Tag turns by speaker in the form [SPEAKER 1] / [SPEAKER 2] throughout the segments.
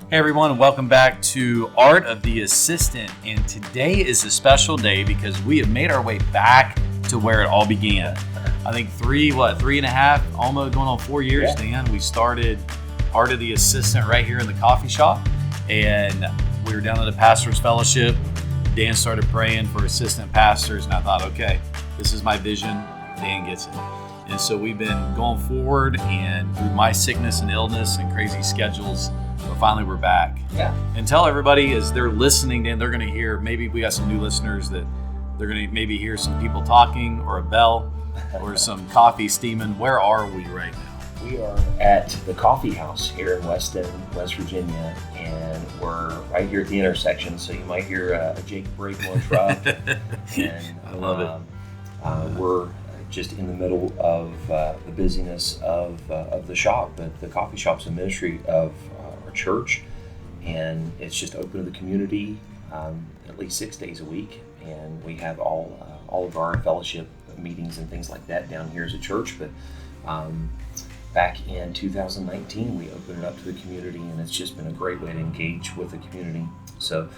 [SPEAKER 1] Hey everyone, and welcome back to Art of the Assistant. And today is a special day because we have made our way back to where it all began. I think three and a half, almost going on 4 years, Dan. We started Art of the Assistant right here in the coffee shop, and we were down at the Pastor's Fellowship. Dan started praying for assistant pastors, and I thought, okay, this is my vision. Dan gets it. And so we've been going forward, and through my sickness and illness and crazy schedules, finally we're back.
[SPEAKER 2] Yeah.
[SPEAKER 1] And tell everybody as they're listening, and they're going to hear, maybe we got some new listeners that they're going to maybe hear some people talking or a bell or some coffee steaming. Where are we right now?
[SPEAKER 2] We are at the coffee house here in Weston, West Virginia, and we're right here at the intersection. So you might hear a Jake brake on a truck. And
[SPEAKER 1] I love it.
[SPEAKER 2] We're just in the middle of the busyness of the shop, but the coffee shop's a ministry of our church, and it's just open to the community at least 6 days a week, and we have all of our fellowship meetings and things like that down here as a church. But back in 2019, we opened it up to the community, and it's just been a great way to engage with the community. So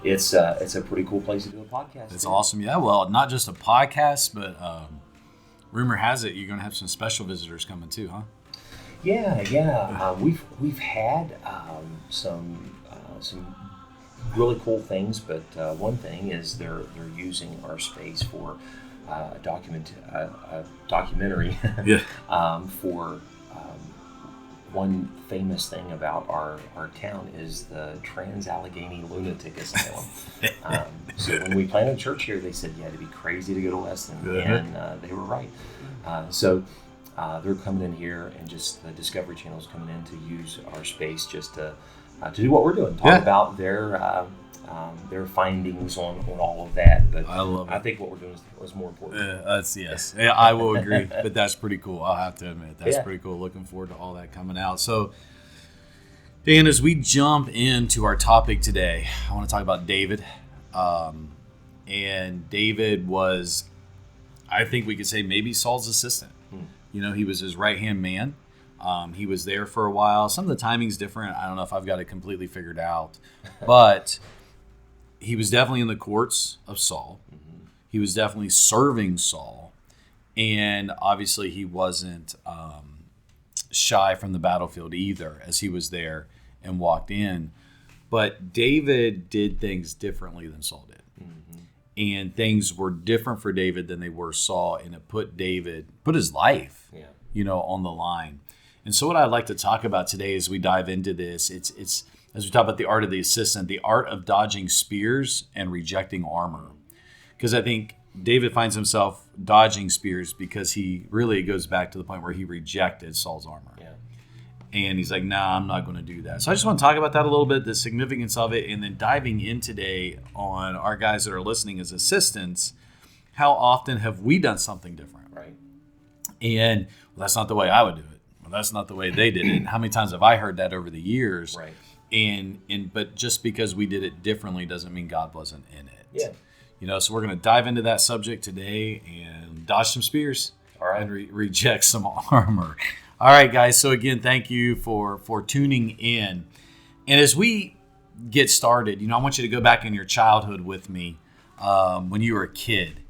[SPEAKER 2] it's a pretty cool place to do a podcast.
[SPEAKER 1] It's awesome. Yeah, well, not just a podcast, but rumor has it you're going to have some special visitors coming too, huh?
[SPEAKER 2] Yeah. We've had some really cool things, but one thing is they're using our space for a documentary. For one famous thing about our town is the Trans-Allegheny Lunatic Asylum. So when we planted a church here, they said, it'd be crazy to go to Weston, and they were right. So they're coming in here, and just the Discovery Channel is coming in to use our space just to do what we're doing, talk about their findings on all of that. But
[SPEAKER 1] I love it.
[SPEAKER 2] I think what we're doing is more important.
[SPEAKER 1] Yes. Yeah, I will agree. But that's pretty cool. I'll have to admit, that's pretty cool. Looking forward to all that coming out. So, Dan, as we jump into our topic today, I want to talk about David. And David was, I think we could say, maybe Saul's assistant. You know, he was his right-hand man. He was there for a while. Some of the timing's different. I don't know if I've got it completely figured out. But he was definitely in the courts of Saul. Mm-hmm. He was definitely serving Saul. And obviously he wasn't shy from the battlefield either, as he was there and walked in. But David did things differently than Saul did. Mm-hmm. And things were different for David than they were Saul, and it put his life, on the line. And so what I'd like to talk about today as we dive into this, it's as we talk about the art of the assistant, the art of dodging spears and rejecting armor. Because I think David finds himself dodging spears because it goes back to the point where he rejected Saul's armor. Yeah. And he's like, nah, I'm not going to do that. So I just want to talk about that a little bit, the significance of it, and then diving in today on our guys that are listening as assistants, how often have we done something different?
[SPEAKER 2] Right.
[SPEAKER 1] And that's not the way I would do it. Well, that's not the way they did it. And how many times have I heard that over the years?
[SPEAKER 2] Right.
[SPEAKER 1] But just because we did it differently doesn't mean God wasn't in it.
[SPEAKER 2] Yeah.
[SPEAKER 1] So we're going to dive into that subject today and dodge some spears.
[SPEAKER 2] All right.
[SPEAKER 1] And reject some armor. All right, guys. So again, thank you for tuning in. And as we get started, I want you to go back in your childhood with me when you were a kid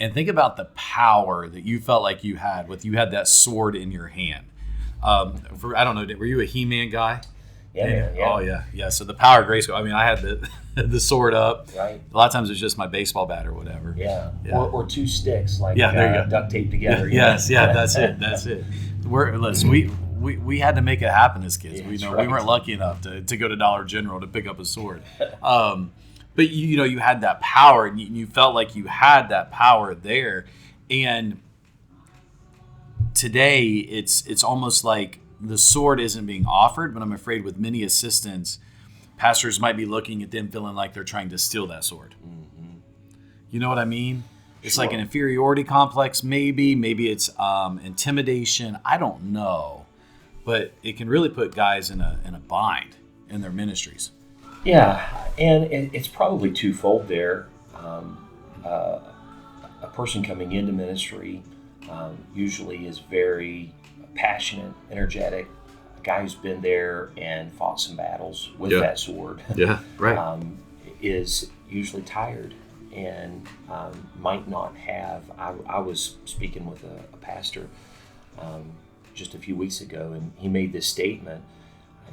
[SPEAKER 1] and think about the power that you felt like you had that sword in your hand. I don't know, were you a He-Man guy?
[SPEAKER 2] Yeah.
[SPEAKER 1] Oh, yeah. So the power of Grayskull. I mean, I had the sword up.
[SPEAKER 2] Right.
[SPEAKER 1] A lot of times it's just my baseball bat or whatever.
[SPEAKER 2] Yeah. Or two sticks, there you go. Duct taped together.
[SPEAKER 1] Yes. That's it. We had to make it happen as kids. We weren't lucky enough to go to Dollar General to pick up a sword. But you had that power, and you felt like you had that power there. And today it's almost like the sword isn't being offered, but I'm afraid with many assistants, pastors might be looking at them feeling like they're trying to steal that sword. Mm-hmm. You know what I mean? It's like an inferiority complex, maybe it's intimidation. I don't know, but it can really put guys in a bind in their ministries.
[SPEAKER 2] Yeah, and it's probably twofold there. A person coming into ministry usually is very passionate, energetic, guy who's been there and fought some battles with that sword, is usually tired and might not have. I was speaking with a pastor just a few weeks ago, and he made this statement.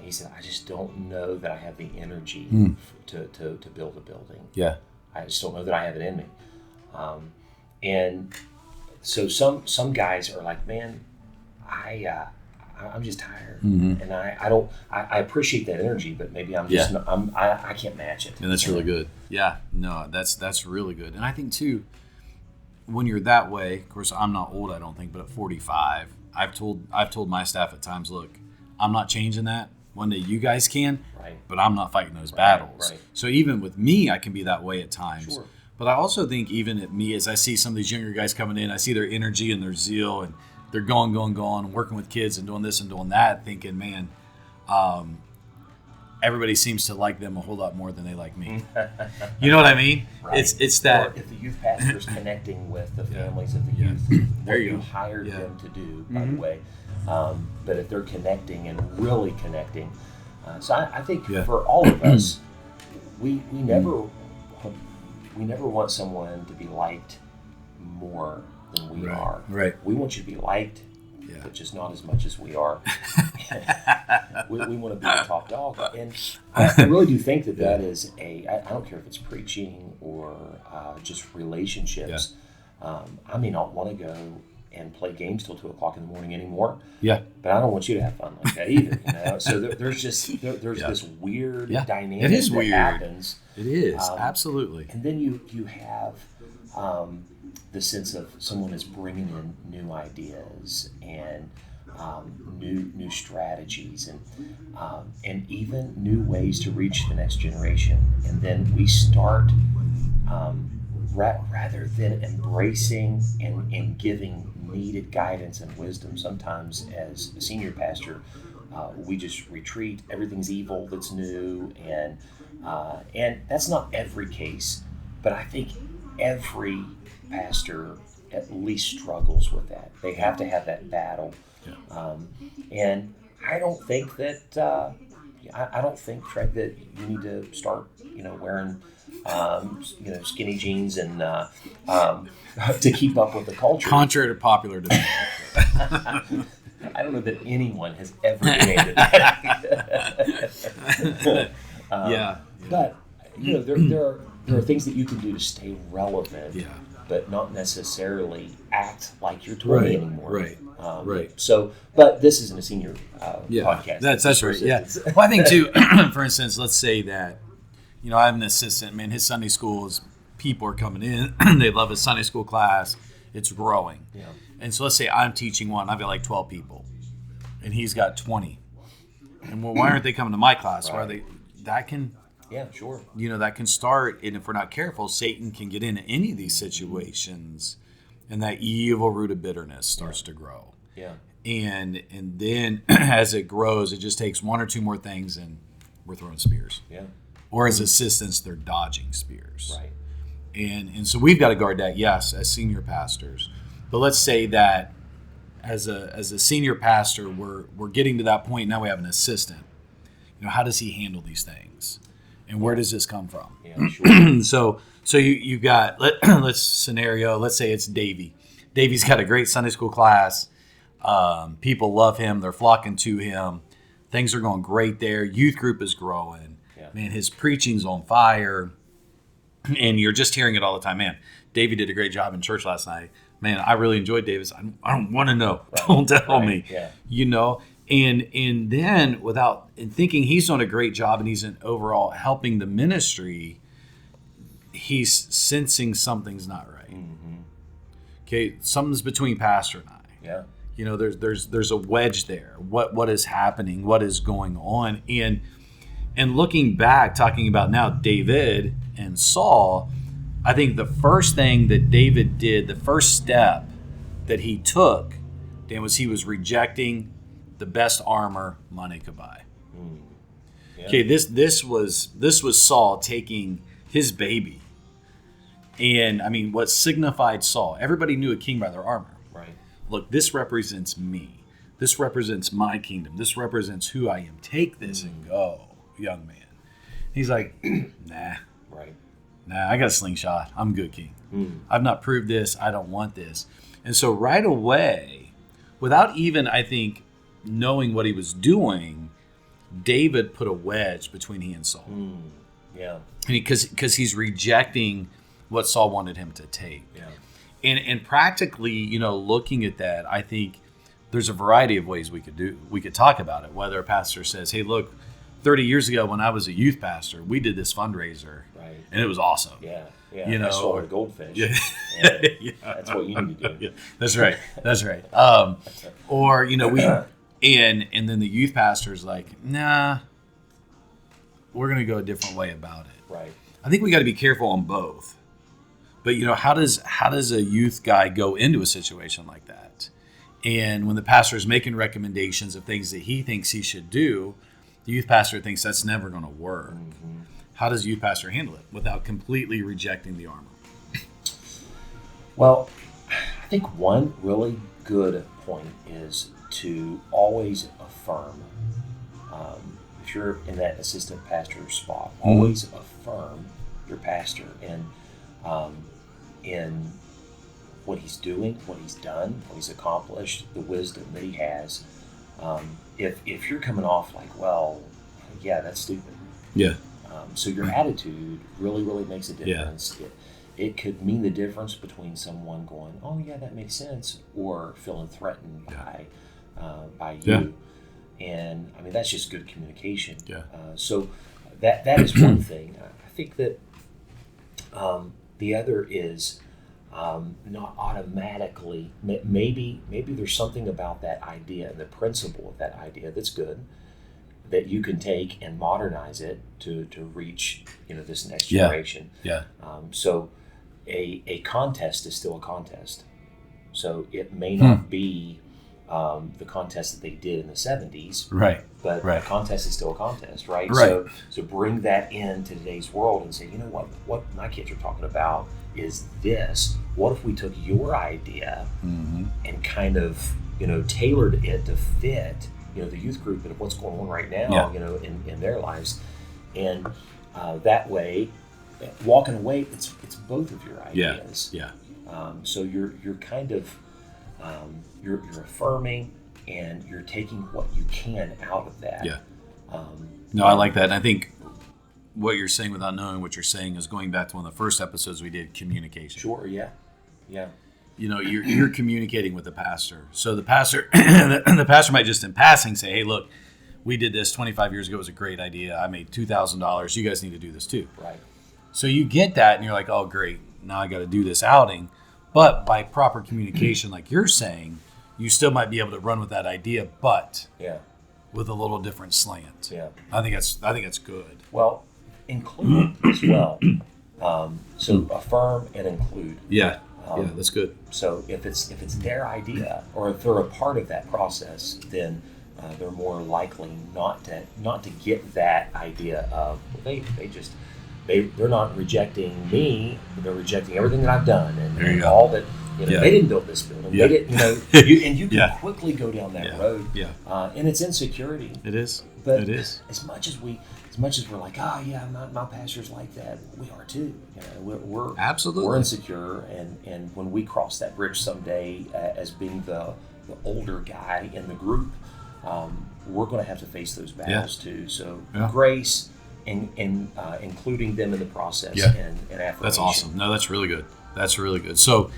[SPEAKER 2] He said, "I just don't know that I have the energy to build a building.
[SPEAKER 1] Yeah,
[SPEAKER 2] I just don't know that I have it in me." And so some guys are like, "Man, I'm just tired, and I appreciate that energy, but maybe I'm just I can't match it."
[SPEAKER 1] And that's really good. Yeah, no, that's really good. And I think too, when you're that way, of course, I'm not old, I don't think, but at 45, I've told my staff at times, look, I'm not changing that. One day you guys can, but I'm not fighting those battles.
[SPEAKER 2] Right.
[SPEAKER 1] So even with me, I can be that way at times.
[SPEAKER 2] Sure.
[SPEAKER 1] But I also think even at me, as I see some of these younger guys coming in, I see their energy and their zeal, and they're going, working with kids and doing this and doing that, thinking, man, everybody seems to like them a whole lot more than they like me. You know what I mean?
[SPEAKER 2] Right.
[SPEAKER 1] It's that.
[SPEAKER 2] Or if the youth pastor is connecting with the families of the youth, what you hired them to do, by the way. But if they're connecting and really connecting, so I think for all of us, we never want someone to be liked more than we are.
[SPEAKER 1] Right.
[SPEAKER 2] We want you to be liked, but just not as much as we are. we want to be the top dog. And I really do think that is I don't care if it's preaching or just relationships. I may not want to go and play games till 2:00 in the morning anymore.
[SPEAKER 1] Yeah.
[SPEAKER 2] But I don't want you to have fun like that either. So there's just this weird dynamic
[SPEAKER 1] it is
[SPEAKER 2] that
[SPEAKER 1] weird.
[SPEAKER 2] happens.
[SPEAKER 1] It is, absolutely.
[SPEAKER 2] And then you have the sense of someone is bringing in new ideas and new strategies and even new ways to reach the next generation. And then we start rather than embracing and giving needed guidance and wisdom. Sometimes as a senior pastor, we just retreat. Everything's evil that's new, and that's not every case, but I think every pastor at least struggles with that. They have to have that battle, and I don't think that I don't think, Treg, that you need to start wearing skinny jeans and to keep up with the culture.
[SPEAKER 1] Contrary to popular demand.
[SPEAKER 2] I don't know that anyone has ever demanded that. But there are things that you can do to stay relevant, but not necessarily act like you're 20 anymore.
[SPEAKER 1] Right.
[SPEAKER 2] So, but this isn't a senior podcast.
[SPEAKER 1] That's right. Yeah. Well, I think too. For instance, let's say that I have an assistant. Man, his Sunday schools, people are coming in. They love his Sunday school class. It's growing.
[SPEAKER 2] Yeah.
[SPEAKER 1] And so let's say I'm teaching one. I've got like 12 people, and he's got 20. And well, why aren't they coming to my class? Why are they? That can.
[SPEAKER 2] Yeah, sure.
[SPEAKER 1] That can start, and if we're not careful, Satan can get into any of these situations, and that evil root of bitterness starts to grow.
[SPEAKER 2] Yeah.
[SPEAKER 1] And then as it grows, it just takes one or two more things, and we're throwing spears.
[SPEAKER 2] Yeah.
[SPEAKER 1] Or as assistants, they're dodging spears.
[SPEAKER 2] Right.
[SPEAKER 1] And so we've got to guard that, yes, as senior pastors. But let's say that as a senior pastor, we're getting to that point. Now we have an assistant. How does he handle these things? And where does this come from?
[SPEAKER 2] Yeah, sure.
[SPEAKER 1] So you got let's say it's Davey. Davey's got a great Sunday school class. People love him. They're flocking to him. Things are going great there. Youth group is growing. Yeah. Man, his preaching's on fire. And you're just hearing it all the time. Man, Davey did a great job in church last night. Man, I really enjoyed Davis. I don't want to know. Right. Don't tell me.
[SPEAKER 2] Yeah.
[SPEAKER 1] And then in thinking he's done a great job and he's overall helping the ministry, he's sensing something's not right. Mm-hmm. Okay, something's between Pastor and I.
[SPEAKER 2] Yeah.
[SPEAKER 1] There's a wedge there. What is happening? What is going on? And looking back, talking about now David and Saul, I think the first thing that David did, the first step that he took, Dan, was he was rejecting the best armor money could buy. Yeah. Okay, this was Saul taking his baby. And I mean, what signified Saul? Everybody knew a king by their armor.
[SPEAKER 2] Right.
[SPEAKER 1] Look, this represents me. This represents my kingdom. This represents who I am. Take this and go, young man. He's like, nah.
[SPEAKER 2] Right.
[SPEAKER 1] Nah, I got a slingshot. I'm good, king. I've not proved this. I don't want this. And so right away, without even, I think, knowing what he was doing, David put a wedge between he and Saul.
[SPEAKER 2] Yeah.
[SPEAKER 1] Because he's rejecting what Saul wanted him to take.
[SPEAKER 2] Yeah.
[SPEAKER 1] And practically, looking at that, I think there's a variety of ways we could talk about it. Whether a pastor says, hey, look, 30 years ago when I was a youth pastor, we did this fundraiser.
[SPEAKER 2] Right.
[SPEAKER 1] And it was awesome.
[SPEAKER 2] Yeah. Yeah. I saw a goldfish.
[SPEAKER 1] Yeah.
[SPEAKER 2] Yeah. That's what you need to do.
[SPEAKER 1] Yeah. That's right. Or, we and then the youth pastor's like, nah, we're going to go a different way about it.
[SPEAKER 2] Right.
[SPEAKER 1] I think we got to be careful on both. But how does a youth guy go into a situation like that? And when the pastor is making recommendations of things that he thinks he should do, the youth pastor thinks that's never going to work. Mm-hmm. How does a youth pastor handle it without completely rejecting the armor?
[SPEAKER 2] Well, I think one really good point is to always affirm. If you're in that assistant pastor spot, always affirm your pastor in what he's doing, what he's done, what he's accomplished, the wisdom that he has. If you're coming off like, well, yeah, that's stupid.
[SPEAKER 1] Yeah.
[SPEAKER 2] So your attitude really, really makes a difference. Yeah. It could mean the difference between someone going, oh, yeah, that makes sense, or feeling threatened by you.
[SPEAKER 1] Yeah.
[SPEAKER 2] And, I mean, that's just good communication.
[SPEAKER 1] Yeah.
[SPEAKER 2] So that is one thing. I think that the other is not automatically, maybe there's something about that idea and the principle of that idea that's good, that you can take and modernize it to reach this next generation.
[SPEAKER 1] Yeah.
[SPEAKER 2] So a contest is still a contest. So it may not be the contest that they did in the 70s.
[SPEAKER 1] Right.
[SPEAKER 2] But a contest is still a contest, right?
[SPEAKER 1] Right.
[SPEAKER 2] So bring that into today's world and say, what my kids are talking about is this. What if we took your idea and kind of tailored it to fit the youth group and what's going on right now, in their lives, and that way, walking away, it's both of your ideas.
[SPEAKER 1] Yeah.
[SPEAKER 2] So you're kind of you're affirming, and you're taking what you can out of that.
[SPEAKER 1] Yeah. No, I like that. And I think what you're saying without knowing what you're saying is going back to one of the first episodes we did, communication.
[SPEAKER 2] Sure. Yeah. Yeah.
[SPEAKER 1] You're communicating with the pastor. So the pastor might just in passing say, hey, look, we did this 25 years ago. It was a great idea. I made $2,000. You guys need to do this too.
[SPEAKER 2] Right.
[SPEAKER 1] So you get that and you're like, oh, great. Now I got to do this outing. But by proper communication, like you're saying, you still might be able to run with that idea, but with a little different slant.
[SPEAKER 2] Yeah.
[SPEAKER 1] I think that's good.
[SPEAKER 2] Well, include as well. So affirm and include.
[SPEAKER 1] Yeah. That's good.
[SPEAKER 2] So if it's their idea, or if they're a part of that process, then they're more likely not to get that idea of they're not rejecting me, but they're rejecting everything that I've done and all that. They didn't build this building.
[SPEAKER 1] Yeah.
[SPEAKER 2] They didn't. You can quickly go down that road. Yeah. And it's insecurity.
[SPEAKER 1] It is.
[SPEAKER 2] But
[SPEAKER 1] it is.
[SPEAKER 2] As much as we're like, my pastor's like that, we are too. We're
[SPEAKER 1] absolutely,
[SPEAKER 2] we're insecure, and when we cross that bridge someday as being the older guy in the group, we're going to have to face those battles too. So grace and including them in the process and affirmation.
[SPEAKER 1] That's awesome. No, that's really good. That's really good. So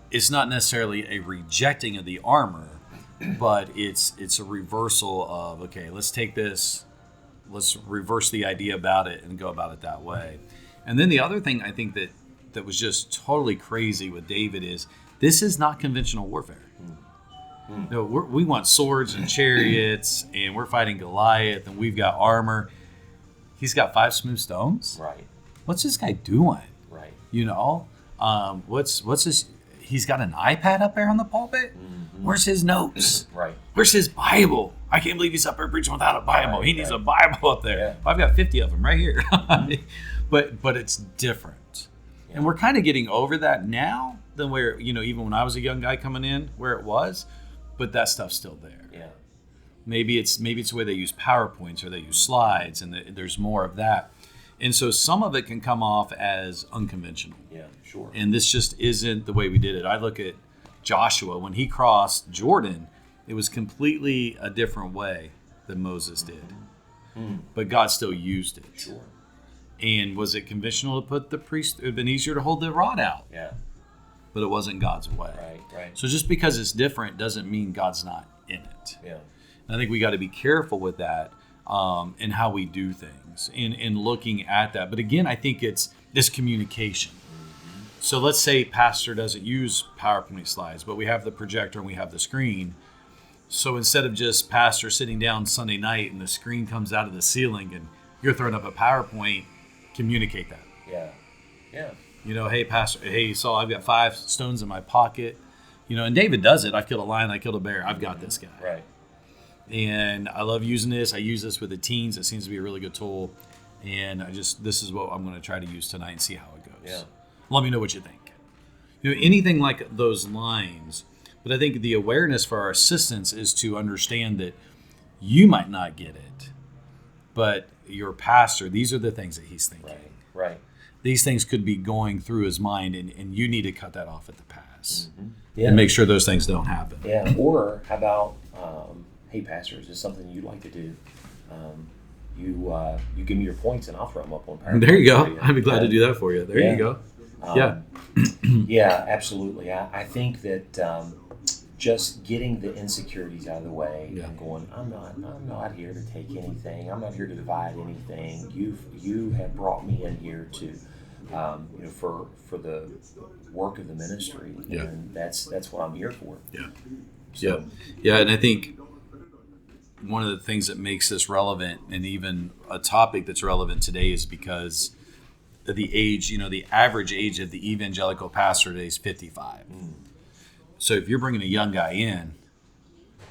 [SPEAKER 1] it's not necessarily a rejecting of the armor, but it's a reversal of, okay, let's take this, let's reverse the idea about it and go about it that way. And then the other thing I think that was just totally crazy with David is this is not conventional warfare. No, we want swords and chariots, and we're fighting Goliath, and we've got armor. He's got 5 smooth stones.
[SPEAKER 2] Right.
[SPEAKER 1] What's this guy doing?
[SPEAKER 2] Right.
[SPEAKER 1] What's his? He's got an iPad up there on the pulpit. Mm-hmm. Where's his notes?
[SPEAKER 2] Right.
[SPEAKER 1] Where's his Bible? I can't believe he's up there preaching without a Bible. He needs a Bible up there. Yeah. I've got 50 of them right here. But it's different, and we're kind of getting over that now than where even when I was a young guy coming in, where it was. but that stuff's still there.
[SPEAKER 2] Yeah.
[SPEAKER 1] Maybe it's the way they use PowerPoints or they use slides, and there's more of that. And so some of it can come off as unconventional.
[SPEAKER 2] Yeah, sure.
[SPEAKER 1] And this just isn't the way we did it. I look at Joshua, when he crossed Jordan, it was completely a different way than Moses did. But God still used it.
[SPEAKER 2] Sure.
[SPEAKER 1] And was it conventional to put the priest? It would have been easier to hold the rod out.
[SPEAKER 2] Yeah.
[SPEAKER 1] But it wasn't God's way.
[SPEAKER 2] Right.
[SPEAKER 1] So just because it's different doesn't mean God's not in it.
[SPEAKER 2] Yeah.
[SPEAKER 1] And I think we got to be careful with that and how we do things and looking at that. But again, I think it's this communication. So let's say pastor doesn't use PowerPoint slides, but we have the projector and we have the screen. So instead of just pastor sitting down Sunday night and the screen comes out of the ceiling and you're throwing up a PowerPoint, communicate that.
[SPEAKER 2] Yeah.
[SPEAKER 1] Hey, pastor, hey, Saul, I've got 5 stones in my pocket. And David does it. I killed a lion, I killed a bear. I've got this guy.
[SPEAKER 2] Right.
[SPEAKER 1] And I love using this. I use this with the teens. It seems to be a really good tool. And this is what I'm going to try to use tonight and see how it goes.
[SPEAKER 2] Yeah.
[SPEAKER 1] Let me know what you think. Anything like those lines. But I think the awareness for our assistants is to understand that you might not get it, but your pastor, these are the things that he's thinking.
[SPEAKER 2] Right.
[SPEAKER 1] These things could be going through his mind, and you need to cut that off at the pass
[SPEAKER 2] Yeah.
[SPEAKER 1] and make sure those things don't happen.
[SPEAKER 2] Yeah. Or how about, hey, pastor, is this something you'd like to do? You give me your points and I'll throw them up on PowerPoint.
[SPEAKER 1] There you go. I'd be glad to do that for you. There you go.
[SPEAKER 2] Yeah, absolutely. I think that just getting the insecurities out of the way and going, I'm not here to take anything. I'm not here to divide anything. You have brought me in here to, for the work of the ministry, and that's what I'm here for.
[SPEAKER 1] Yeah. And I think one of the things that makes this relevant, and even a topic that's relevant today, is because of the age. The average age of the evangelical pastor today is 55. So if you're bringing a young guy in,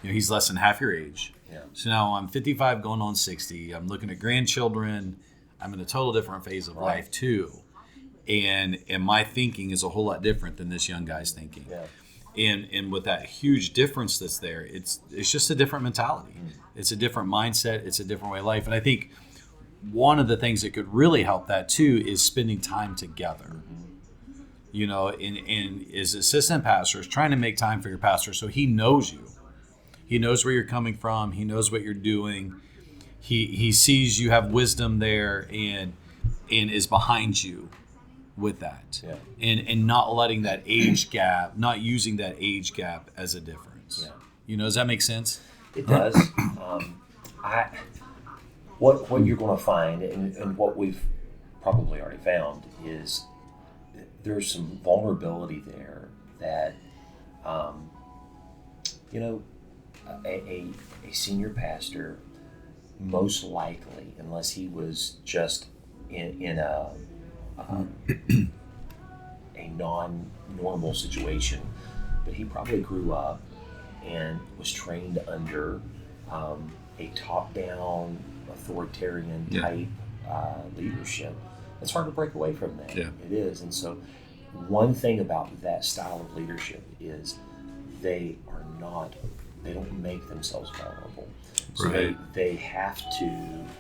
[SPEAKER 1] he's less than half your age.
[SPEAKER 2] Yeah.
[SPEAKER 1] So now I'm 55 going on 60. I'm looking at grandchildren. I'm in a total different phase of life too. And my thinking is a whole lot different than this young guy's thinking.
[SPEAKER 2] Yeah.
[SPEAKER 1] And with that huge difference that's there, it's just a different mentality. It's a different mindset. It's a different way of life. And I think one of the things that could really help that too is spending time together. And as assistant pastors, trying to make time for your pastor so he knows you. He knows where you're coming from. He knows what you're doing. He sees you have wisdom there and is behind you with that.
[SPEAKER 2] Yeah.
[SPEAKER 1] And not letting that age gap, not using that age gap as a difference.
[SPEAKER 2] Yeah.
[SPEAKER 1] Does that make sense?
[SPEAKER 2] It does. What you're going to find, and what we've probably already found, is there's some vulnerability there that, a senior pastor, most likely, unless he was just in a non-normal situation, but he probably grew up and was trained under a top-down, authoritarian type leadership. It's hard to break away from that.
[SPEAKER 1] Yeah.
[SPEAKER 2] It is. And so one thing about that style of leadership is they don't make themselves vulnerable. So they have to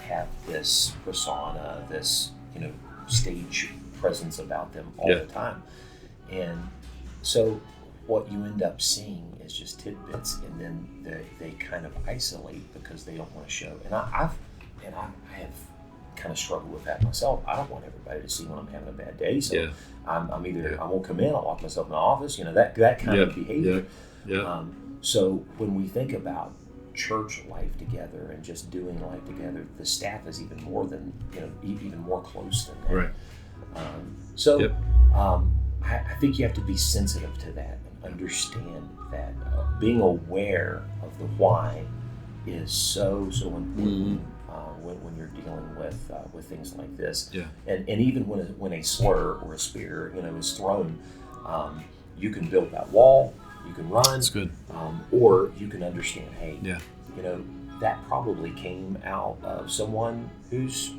[SPEAKER 2] have this persona, this stage presence about them all the time. And so what you end up seeing is just tidbits, and then they kind of isolate because they don't want to show. And I have kind of struggled with that myself. I don't want everybody to see when I'm having a bad day, so I'm either I won't come in, I'll lock myself in the office, that kind of behavior. So when we think about church life together and just doing life together, the staff is even more than even more close than that. Right. I think you have to be sensitive to that and understand that being aware of the why is so important when you're dealing with things like this. Yeah. And even when a slur or a spear is thrown, you can build that wall. You can run. That's good. Or you can understand, hey, that probably came out of someone who's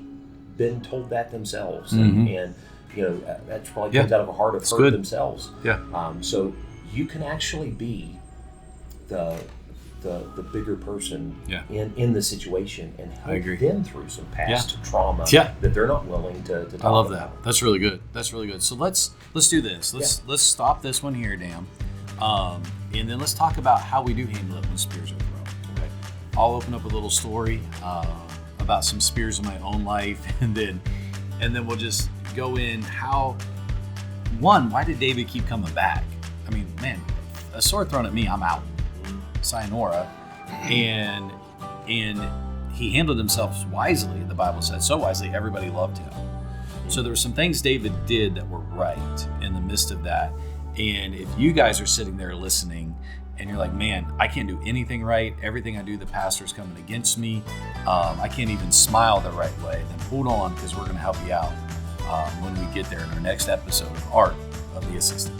[SPEAKER 2] been told that themselves, and that probably comes out of a heart of hurt themselves. Yeah. So you can actually be the the bigger person
[SPEAKER 1] Yeah.
[SPEAKER 2] in the situation and
[SPEAKER 1] I agree.
[SPEAKER 2] help them through some past trauma
[SPEAKER 1] Yeah.
[SPEAKER 2] that they're not willing to talk about.
[SPEAKER 1] I love that. That's really good. That's really good. So let's do this. Let's stop this one here, Dan, and then let's talk about how we do handle it when spears are thrown. Okay. I'll open up a little story about some spears in my own life, and then we'll just go in why did David keep coming back? I mean, man, a sword thrown at me, I'm out. Sayonara. And he handled himself wisely, the Bible said, so wisely everybody loved him. So there were some things David did that were right in the midst of that. And if you guys are sitting there listening and you're like, man, I can't do anything right, everything I do, the pastor's coming against me, I can't even smile the right way, then hold on, because we're going to help you out when we get there in our next episode of Art of the Assistant.